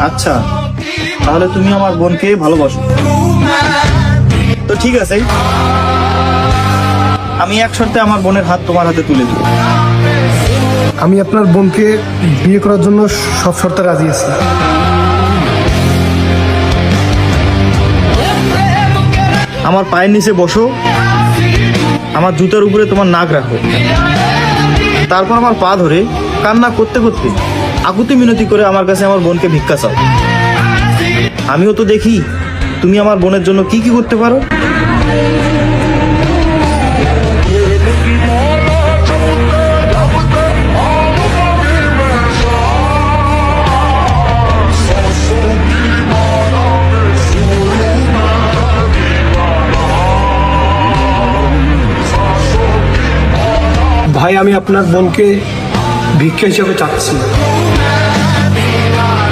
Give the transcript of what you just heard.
আচ্ছা, তাহলে তুমি আমার বোনকে ভালোবাসো। তো ঠিক আছে, আমি এক শর্তে আমার বোনের হাত তোমার হাতে তুলে দেব। আমি আপনার বোনকে বিয়ে করার জন্য সব শর্তে রাজি আছি। আমার পায়ের নিচে বসো, আমার জুতার উপরে তোমার নাক রাখো, তারপর আমার পা ধরে কান্না করতে করতে আকুতি মিনতি করে আমার কাছে আমার বোনকে ভিক্ষা চাও। আমিও তো দেখি তুমি আমার বোনের জন্য কি কি করতে পারো। ভাই, আমি আপনার বোনকে ভিক্ষা হিসাবে চাচ্ছি।